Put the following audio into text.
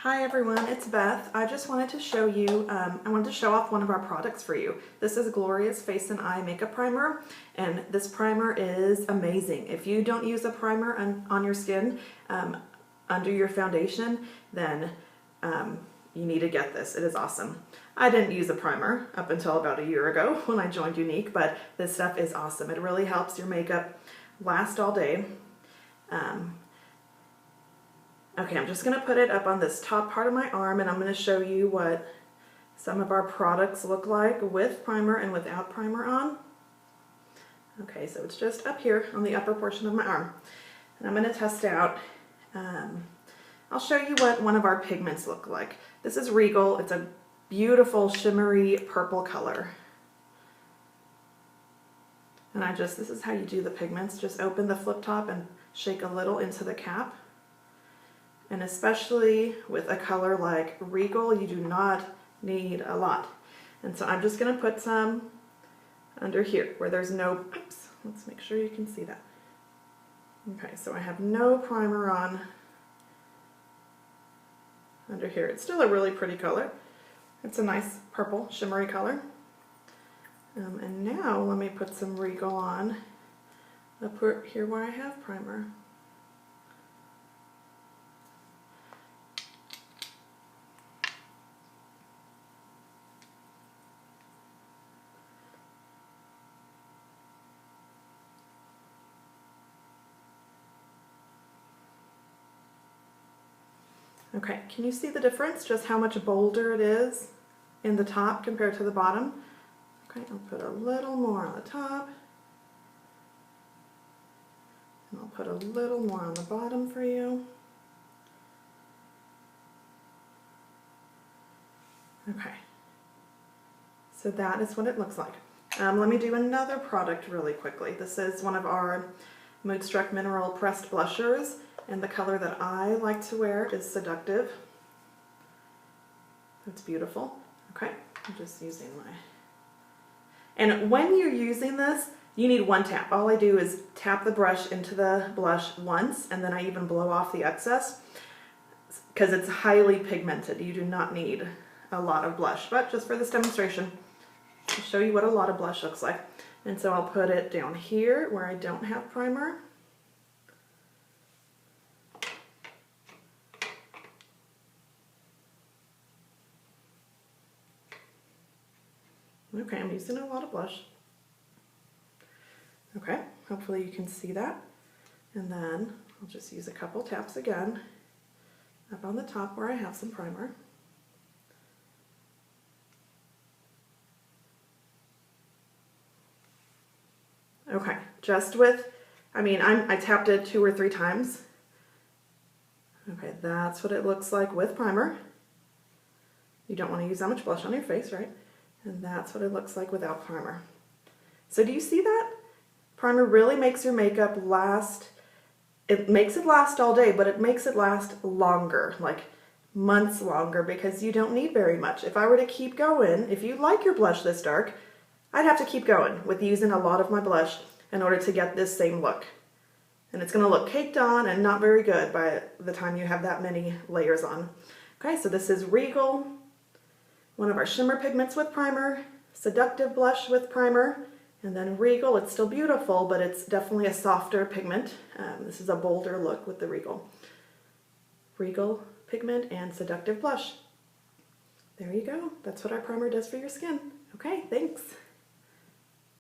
Hi everyone, it's Beth. I just wanted to show you, I wanted to show off one of our products for you. This is Gloria's Face and Eye Makeup Primer, and this primer is amazing. If you don't use a primer on your skin under your foundation, then you need to get this. It is awesome. I didn't use a primer up until about a year ago when I joined Younique, but this stuff is awesome. It really helps your makeup last all day. Okay, I'm just going to put it up on this top part of my arm, and I'm going to show you what some of our products look like with primer and without primer on. Okay, so it's just up here on the upper portion of my arm. And I'm going to test out, I'll show you what one of our pigments look like. This is Regal. It's a beautiful shimmery purple color. And this is how you do the pigments. Just open the flip top and shake a little into the cap. And especially with a color like Regal, you do not need a lot. And so I'm just going to put some under here where there's no, oops, let's make sure you can see that. Okay, so I have no primer on under here. It's still a really pretty color. It's a nice purple shimmery color. And now let me put some Regal on up here where I have primer. Okay, can you see the difference? Just how much bolder it is in the top compared to the bottom? Okay, I'll put a little more on the top. And I'll put a little more on the bottom for you. Okay, so that is what it looks like. Let me do another product really quickly. This is one of our Moodstruck Mineral Pressed Blushers. And the color that I like to wear is Seductive. It's beautiful. Okay, I'm just using my... And when you're using this, you need one tap. All I do is tap the brush into the blush once, and then I even blow off the excess, because it's highly pigmented. You do not need a lot of blush. But just for this demonstration, I'll show you what a lot of blush looks like. And so I'll put it down here where I don't have primer. Okay, I'm using a lot of blush. Okay, hopefully you can see that. And then I'll just use a couple taps again up on the top where I have some primer. Okay, just with, I tapped it 2 or 3 times. Okay, that's what it looks like with primer. You don't want to use that much blush on your face, right? And that's what it looks like without primer. So do you see that? Primer really makes your makeup last. It makes it last all day, but it makes it last longer, like months longer, because you don't need very much. If I were to keep going, if you like your blush this dark, I'd have to keep going with using a lot of my blush in order to get this same look. And it's going to look caked on and not very good by the time you have that many layers on. Okay, so this is Regal, one of our shimmer pigments with primer, Seductive blush with primer, and then Regal. It's still beautiful, but it's definitely a softer pigment. This is a bolder look with the Regal. Regal pigment and Seductive blush. There you go. That's what our primer does for your skin. Okay, thanks.